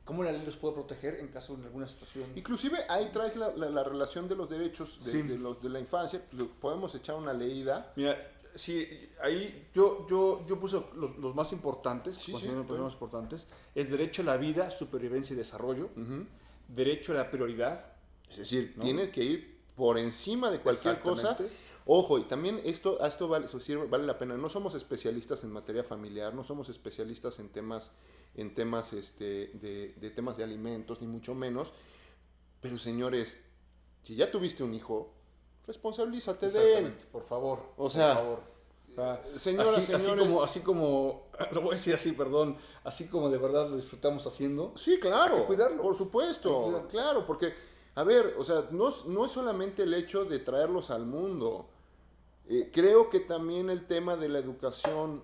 cómo la ley los puede proteger en caso de alguna situación. Inclusive ahí traes la relación de los derechos de la infancia. Podemos echar una leída. Mira, sí, ahí yo puse los más importantes, los más importantes. Es derecho a la vida, supervivencia y desarrollo. Derecho a la prioridad. Es decir, ¿no? Tiene que ir por encima de cualquier cosa. Ojo, y también esto vale la pena. No somos especialistas en materia familiar, no somos especialistas en temas de temas de alimentos, ni mucho menos. Pero señores, si ya tuviste un hijo, responsabilízate de él. Por favor. O sea, por favor. Señoras, señores. Así como, lo voy a decir así, perdón, así como de verdad lo disfrutamos haciendo. Sí, claro. Hay que cuidarlo. Por supuesto, claro, porque, a ver, o sea, no es solamente el hecho de traerlos al mundo. Creo que también el tema de la educación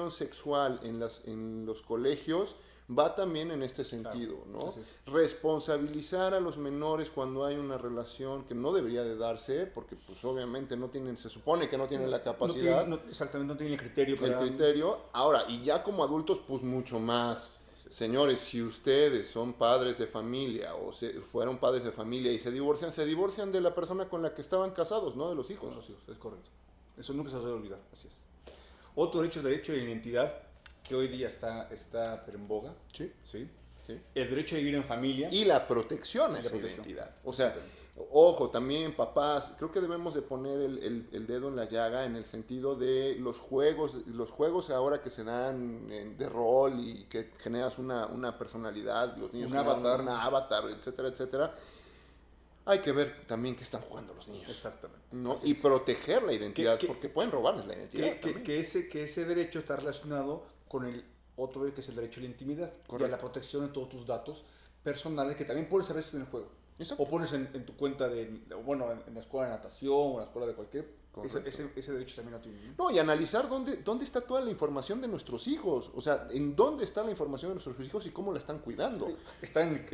sexual en los colegios va también en este sentido, ¿no? Responsabilizar a los menores cuando hay una relación que no debería de darse, porque pues obviamente se supone que no tienen la capacidad. Exactamente, no tienen el criterio. El criterio. Ahora, y ya como adultos, pues mucho más. Señores, si ustedes son padres de familia o fueron padres de familia y se divorcian de la persona con la que estaban casados, no de los hijos. Con los hijos, es correcto. Eso nunca se debe olvidar, así es. Otro derecho es el derecho de la identidad, que hoy día está en boga. Sí. El derecho de vivir en familia. Y la protección a esa identidad. O sea, ojo, también papás, creo que debemos de poner el dedo en la llaga en el sentido de los juegos ahora que se dan de rol y que generas una personalidad, los niños un avatar, etcétera, etcétera. Hay que ver también qué están jugando los niños. Exactamente. ¿No? Y proteger la identidad, porque pueden robarles la identidad. Que ese derecho está relacionado con el otro que es el derecho a la intimidad. Correcto. Y a la protección de todos tus datos personales que también puedes hacer en el juego. Exacto. O pones en tu cuenta en la escuela de natación o en la escuela de cualquier. Ese derecho también lo tiene. No, y analizar dónde está toda la información de nuestros hijos. O sea, en dónde está la información de nuestros hijos y cómo la están cuidando. Está en el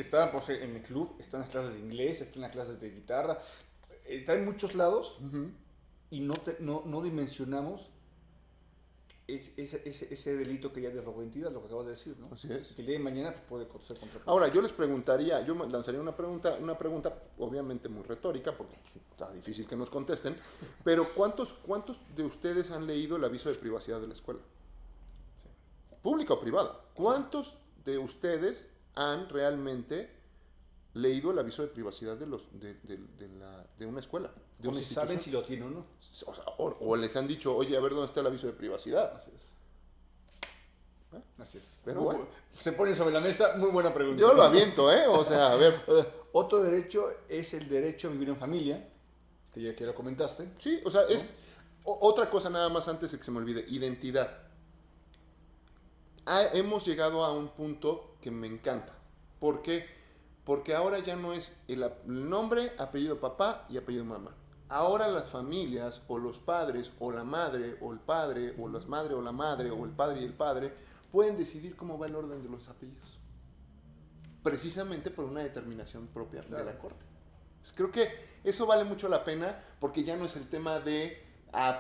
club, está en las clases de inglés, está en las clases de guitarra. Está en muchos lados y no dimensionamos ese delito que ya de robo de identidad, lo que acabas de decir, ¿no? Así es. Que el día de mañana puede ser contra. Ahora, yo les preguntaría, yo lanzaría una pregunta obviamente muy retórica, porque está difícil que nos contesten, pero ¿cuántos de ustedes han leído el aviso de privacidad de la escuela? Sí. ¿Pública o privada? ¿Cuántos de ustedes han realmente leído el aviso de privacidad de una escuela? De una si saben si lo tienen o no. O sea, o les han dicho, oye, a ver dónde está el aviso de privacidad. Así es. Así es. Pero bueno. Se pone sobre la mesa, muy buena pregunta. Yo lo aviento, O sea, a ver. Otro derecho es el derecho a vivir en familia, que ya lo comentaste. Sí, o sea, es otra cosa nada más antes de que se me olvide, identidad. Hemos llegado a un punto que me encanta. ¿Por qué? Porque ahora ya no es el nombre, apellido papá y apellido mamá. Ahora las familias, o los padres, o la madre, o el padre, o las madres, o la madre, o el padre y el padre, pueden decidir cómo va el orden de los apellidos. Precisamente por una determinación propia de la Corte. Pues creo que eso vale mucho la pena, porque ya no es el tema de,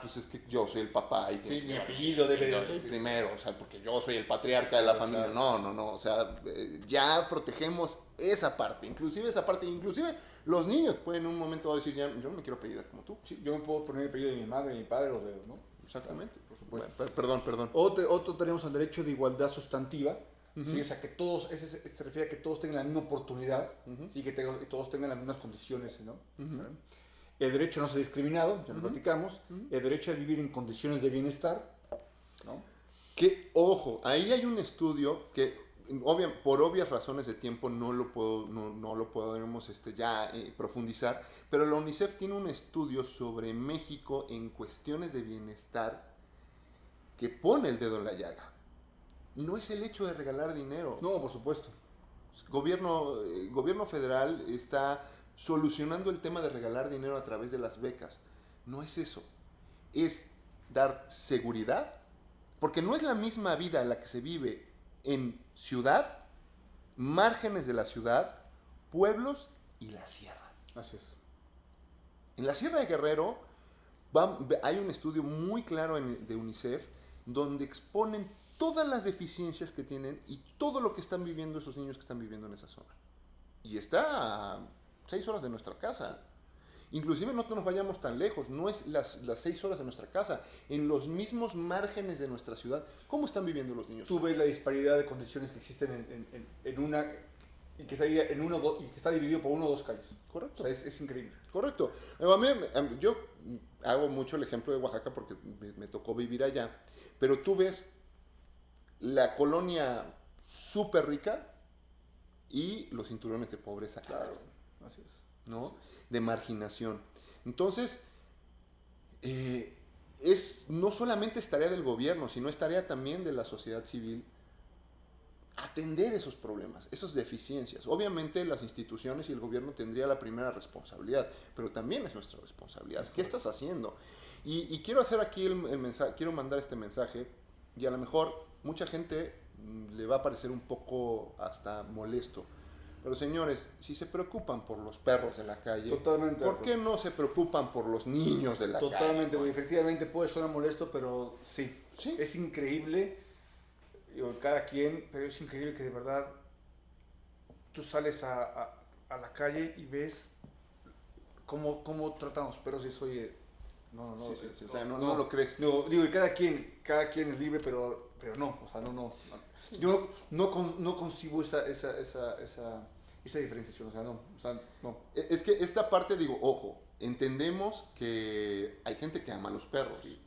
pues es que yo soy el papá y sí, mi apellido debe de primero, o sea, porque yo soy el patriarca de la familia. Claro. No, o sea, ya protegemos esa parte, inclusive los niños pueden en un momento decir, yo no me quiero apellidar como tú. Sí, yo me puedo poner el apellido de mi madre, de mi padre, ¿no? Exactamente, por supuesto. Bueno, perdón. Otro tenemos el derecho de igualdad sustantiva. ¿Sí? O sea, que todos, se refiere a que todos tengan la misma oportunidad, ¿sí? Que todos tengan las mismas condiciones, ¿no? el derecho a no ser discriminado, ya lo platicamos, el derecho a vivir en condiciones de bienestar, ¿no? Que, ojo, ahí hay un estudio que por obvias razones de tiempo no lo podemos profundizar, pero la UNICEF tiene un estudio sobre México en cuestiones de bienestar que pone el dedo en la llaga. No es el hecho de regalar dinero. No, por supuesto. Gobierno federal está solucionando el tema de regalar dinero a través de las becas. No es eso. Es dar seguridad, porque no es la misma vida la que se vive en ciudad, márgenes de la ciudad, pueblos y la sierra. Así es. En la Sierra de Guerrero hay un estudio muy claro de UNICEF donde exponen todas las deficiencias que tienen y todo lo que están viviendo esos niños que están viviendo en esa zona. Y está a 6 horas de nuestra casa. Inclusive no nos vayamos tan lejos, no es las 6 horas de nuestra casa, en los mismos márgenes de nuestra ciudad. ¿Cómo están viviendo los niños? Tú ves la disparidad de condiciones que existen en una, y que está dividido por 1 o 2 calles. Correcto. O sea, es increíble. Correcto. Yo hago mucho el ejemplo de Oaxaca porque me tocó vivir allá, pero tú ves la colonia súper rica y los cinturones de pobreza. Claro, así es. ¿No? De marginación. Entonces, no solamente es tarea del gobierno, sino es tarea también de la sociedad civil atender esos problemas, esas deficiencias. Obviamente las instituciones y el gobierno tendría la primera responsabilidad, pero también es nuestra responsabilidad. ¿Qué estás haciendo? Y quiero hacer aquí el mensaje, quiero mandar este mensaje, y a lo mejor mucha gente le va a parecer un poco hasta molesto. Pero señores, si se preocupan por los perros de la calle, Totalmente. ¿por qué no se preocupan por los niños de la calle? Totalmente, güey. Efectivamente puede sonar molesto, pero sí. Es increíble, cada quien, pero es increíble que de verdad tú sales a la calle y ves cómo tratan los perros y eso, oye, no, o sea, no lo crees. Digo, y cada quien es libre, pero no, o sea, no. Yo no concibo esa diferenciación, o sea, no. Es que esta parte, digo, ojo, entendemos que hay gente que ama a los perros. Sí.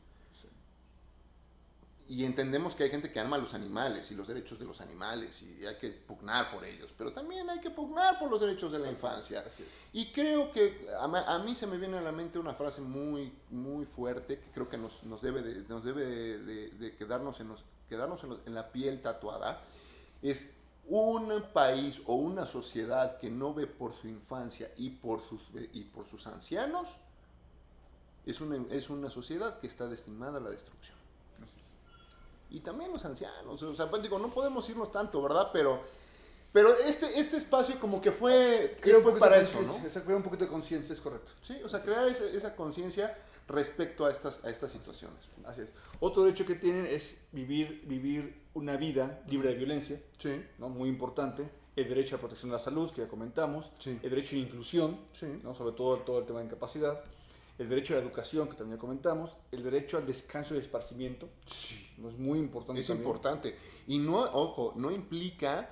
Y entendemos que hay gente que ama a los animales y los derechos de los animales y hay que pugnar por ellos, pero también hay que pugnar por los derechos de la infancia. Y creo que a mí se me viene a la mente una frase muy, muy fuerte que creo que nos debe de quedarnos en la piel tatuada. Es un país o una sociedad que no ve por su infancia y por sus ancianos, es una sociedad que está destinada a la destrucción. Y también los ancianos, o sea, pues digo, no podemos irnos tanto, ¿verdad? Pero este espacio como que fue para eso, ¿no? Crear un poquito de conciencia, es correcto. Sí, o sea, crear esa conciencia respecto a estas situaciones. Así es. Otro derecho que tienen es vivir una vida libre de violencia, sí, ¿no? Muy importante. El derecho a protección de la salud, que ya comentamos. Sí. El derecho a inclusión, sí, ¿no? Sobre todo el tema de incapacidad. El derecho a la educación, que también ya comentamos. El derecho al descanso y esparcimiento. Sí. ¿No? Es muy importante. Es también. importante. Y no implica,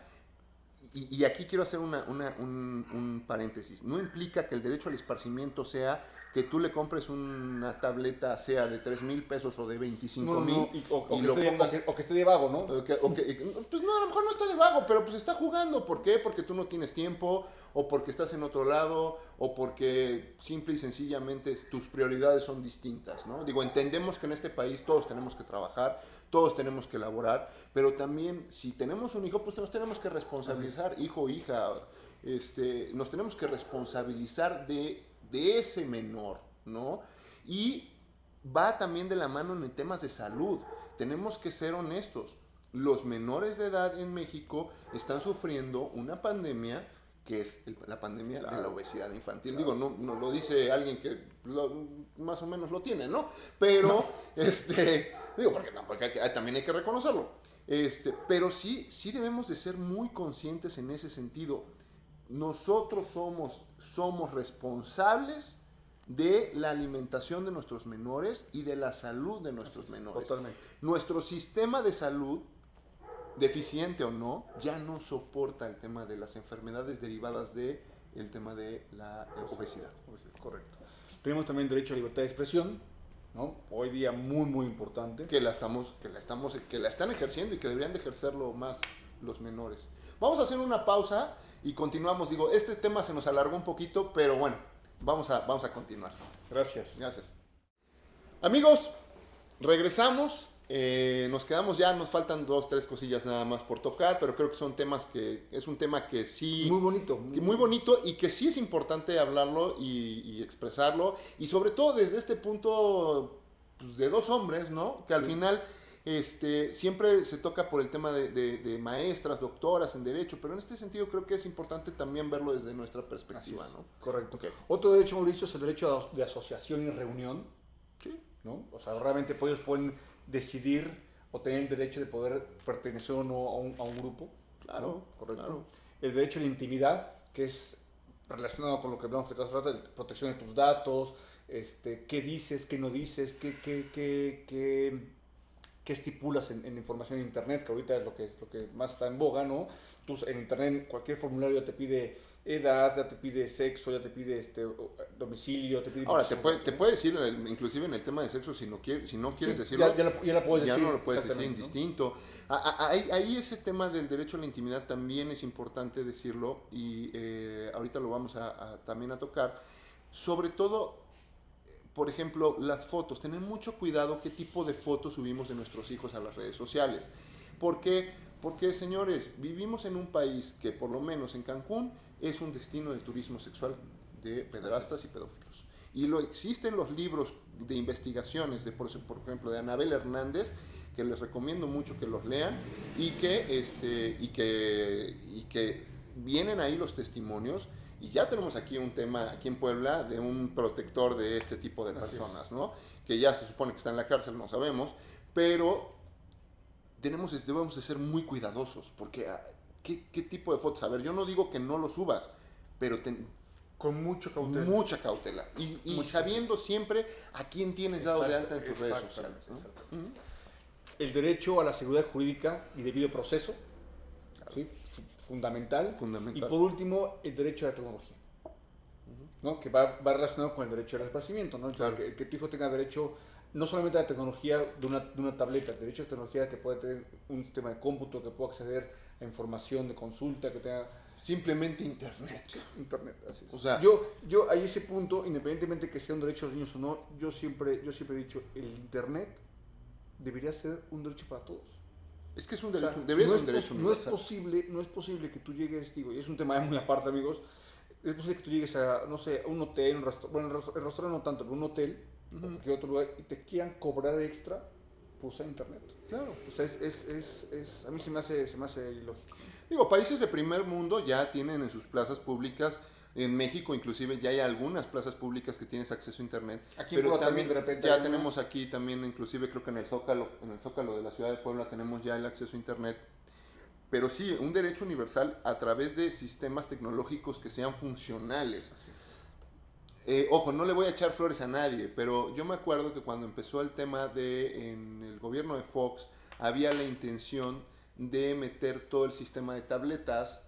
y aquí quiero hacer un paréntesis, no implica que el derecho al esparcimiento sea que tú le compres una tableta, sea de 3,000 pesos o de 25,000. O que esté de vago, ¿no? Pues no, a lo mejor no está de vago, pero pues está jugando. ¿Por qué? Porque tú no tienes tiempo, o porque estás en otro lado, o porque simple y sencillamente tus prioridades son distintas, ¿no? Digo, entendemos que en este país todos tenemos que trabajar, todos tenemos que elaborar, pero también si tenemos un hijo, pues nos tenemos que responsabilizar, hijo o hija, nos tenemos que responsabilizar de ese menor, ¿no? Y va también de la mano en temas de salud. Tenemos que ser honestos. Los menores de edad en México están sufriendo una pandemia que es la pandemia de la obesidad infantil. Digo, no lo dice alguien que más o menos lo tiene, ¿no? Pero, digo, porque también hay que reconocerlo. Pero sí debemos de ser muy conscientes en ese sentido. Nosotros somos responsables de la alimentación de nuestros menores y de la salud de nuestros menores. Totalmente. Nuestro sistema de salud, deficiente o no, ya no soporta el tema de las enfermedades derivadas del tema de la obesidad. Correcto. Tenemos también derecho a libertad de expresión, ¿no? Hoy día muy, muy importante. Que la están ejerciendo y que deberían de ejercerlo más los menores. Vamos a hacer una pausa y continuamos. Digo, este tema se nos alargó un poquito, pero bueno, vamos a continuar. Gracias. Gracias. Amigos, regresamos. Nos quedamos ya, nos faltan 2-3 cosillas nada más por tocar, pero creo que es un tema que sí... Muy bonito. Muy bonito y que sí es importante hablarlo y expresarlo. Y sobre todo desde este punto pues, de dos hombres, ¿no? Que al final siempre se toca por el tema de maestras, doctoras en derecho, pero en este sentido creo que es importante también verlo desde nuestra perspectiva, ¿no? Correcto. Okay. Otro derecho, Mauricio, es el derecho de asociación y reunión. Sí. ¿No? O sea, realmente ellos pueden decidir o tener el derecho de poder pertenecer o no a un grupo. Claro, ¿no? Correcto. Claro. El derecho a la intimidad, que es relacionado con lo que hablamos de hace rato, de protección de tus datos, qué dices, qué no dices, qué estipulas en información en internet, que ahorita es lo que más está en boga, ¿no? Tú en internet cualquier formulario te pide edad, ya te pide sexo, ya te pide domicilio, te pide... Ahora, te puede decir, inclusive en el tema de sexo, si no quieres decirlo, ya la puedes decir. Ya no lo puedes decir indistinto. ¿No? Ahí ese tema del derecho a la intimidad también es importante decirlo y ahorita lo vamos también a tocar. Sobre todo, por ejemplo, las fotos. Tener mucho cuidado qué tipo de fotos subimos de nuestros hijos a las redes sociales. Porque, señores, vivimos en un país que, por lo menos en Cancún, es un destino de turismo sexual de pederastas y pedófilos. Y existen los libros de investigaciones, por ejemplo, de Anabel Hernández, que les recomiendo mucho que los lean, y que vienen ahí los testimonios. Y ya tenemos aquí un tema, aquí en Puebla, de un protector de este tipo de personas, ¿no? Que ya se supone que está en la cárcel, no sabemos, pero debemos de ser muy cuidadosos, porque ¿qué tipo de fotos? A ver, yo no digo que no lo subas, pero con mucha cautela. Mucha cautela. Y sabiendo siempre a quién tienes dado de alta en tus redes sociales, ¿no? Uh-huh. El derecho a la seguridad jurídica y debido proceso, claro. ¿Sí? Fundamental. Y por último, el derecho a la tecnología, ¿no? Que va relacionado con el derecho al esparcimiento, ¿no? Claro. Que tu hijo tenga derecho no solamente a la tecnología de una tableta, el derecho a la tecnología que puede tener un sistema de cómputo, que pueda acceder a información de consulta, que tenga... Simplemente internet. Internet, así es. O sea, yo a ese punto, independientemente que sea un derecho de los niños o no, yo siempre he dicho, el internet debería ser un derecho para todos. Es que es un derecho, debería ser un derecho universal. No es posible que tú llegues, digo, y es un tema muy aparte, amigos, es posible que tú llegues a, no sé, a un hotel, el restaurante no tanto, pero un hotel, o cualquier otro lugar, y te quieran cobrar extra por usar internet. Claro. O sea, a mí se me hace ilógico. Digo, países de primer mundo ya tienen en sus plazas públicas, en México inclusive ya hay algunas plazas públicas que tienes acceso a internet. Aquí pero también de repente ya tenemos aquí también, inclusive creo que en el Zócalo de la ciudad de Puebla tenemos ya el acceso a internet. Pero sí, un derecho universal a través de sistemas tecnológicos que sean funcionales. Ojo, no le voy a echar flores a nadie, pero yo me acuerdo que cuando empezó el tema en el gobierno de Fox, había la intención de meter todo el sistema de tabletas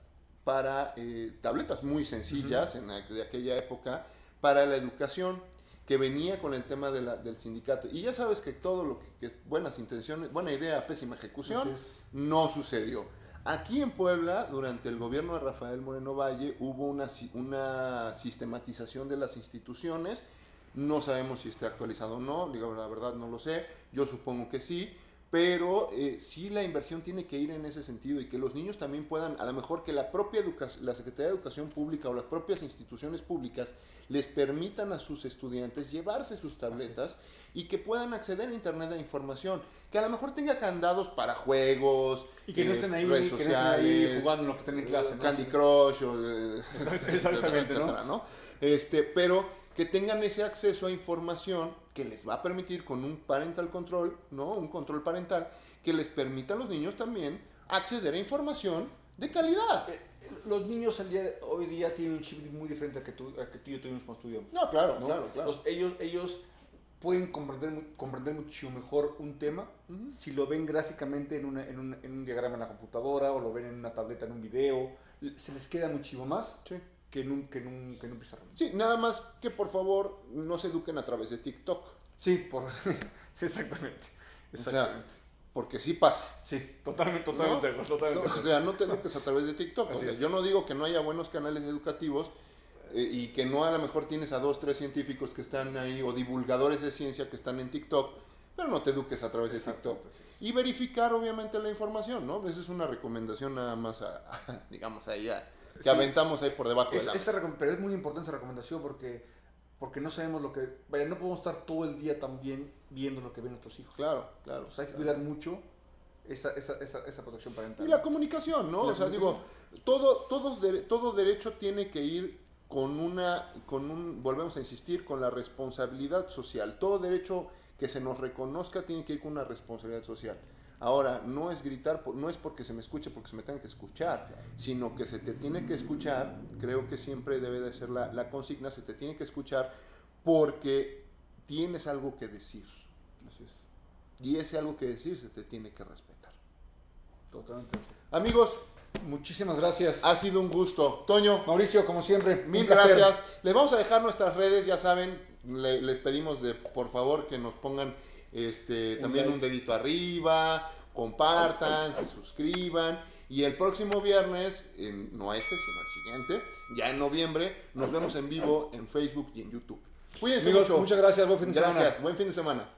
para tabletas muy sencillas de aquella época para la educación, que venía con el tema del sindicato. Y ya sabes que todo lo que es buenas intenciones, buena idea, pésima ejecución, no sucedió. Aquí en Puebla, durante el gobierno de Rafael Moreno Valle, hubo una sistematización de las instituciones. No sabemos si está actualizado o no, digo, la verdad no lo sé, yo supongo que sí. Pero sí la inversión tiene que ir en ese sentido y que los niños también puedan, a lo mejor que la propia la Secretaría de Educación Pública o las propias instituciones públicas les permitan a sus estudiantes llevarse sus tabletas y que puedan acceder a internet a información, que a lo mejor tenga candados para juegos, y que no estén ahí, redes sociales, jugando en lo que estén en clase, ¿no? Candy Crush, exactamente, etcétera, ¿no? Pero que tengan ese acceso a información que les va a permitir con un parental control, ¿no? Un control parental, que les permita a los niños también acceder a información de calidad. Los niños hoy día tienen un chip muy diferente al que tú y yo tuvimos cuando estudiamos. No, claro, ¿no? claro. Ellos pueden comprender mucho mejor un tema si lo ven gráficamente en un diagrama en la computadora o lo ven en una tableta, en un video. Se les queda muchísimo más que que en un pizarrón. Sí, nada más que por favor no se eduquen a través de TikTok. Sí, sí, exactamente. O sea, porque sí pasa. Sí, totalmente. No, o sea, no te eduques a través de TikTok. O sea, yo no digo que no haya buenos canales educativos y que no a lo mejor tienes a 2, 3 científicos que están ahí o divulgadores de ciencia que están en TikTok, pero no te eduques a través de TikTok. Y verificar obviamente la información, ¿no? Esa es una recomendación nada más digamos ahí, que aventamos ahí por debajo de la mesa. Pero es muy importante esa recomendación porque no sabemos lo que... Vaya, no podemos estar todo el día también viendo lo que ven nuestros hijos. Claro. O sea, hay que cuidar mucho esa protección parental. Y la comunicación, ¿no? O sea, digo, todo derecho tiene que ir volvemos a insistir, con la responsabilidad social. Todo derecho que se nos reconozca tiene que ir con una responsabilidad social. Ahora, no es gritar, no es porque se me escuche, porque se me tenga que escuchar, sino que se te tiene que escuchar, creo que siempre debe de ser la consigna, se te tiene que escuchar porque tienes algo que decir. Así es. Y ese algo que decir se te tiene que respetar. Totalmente. Amigos, muchísimas gracias. ha sido un gusto. Toño. Mauricio, como siempre. Mil gracias. Les vamos a dejar nuestras redes, ya saben, les pedimos por favor que nos pongan también un dedito arriba, compartan, se suscriban. Y el próximo viernes, no sino el siguiente, ya en noviembre, nos vemos en vivo en Facebook y en YouTube. Cuídense mucho. Muchas gracias, buen fin de semana. Gracias, buen fin de semana.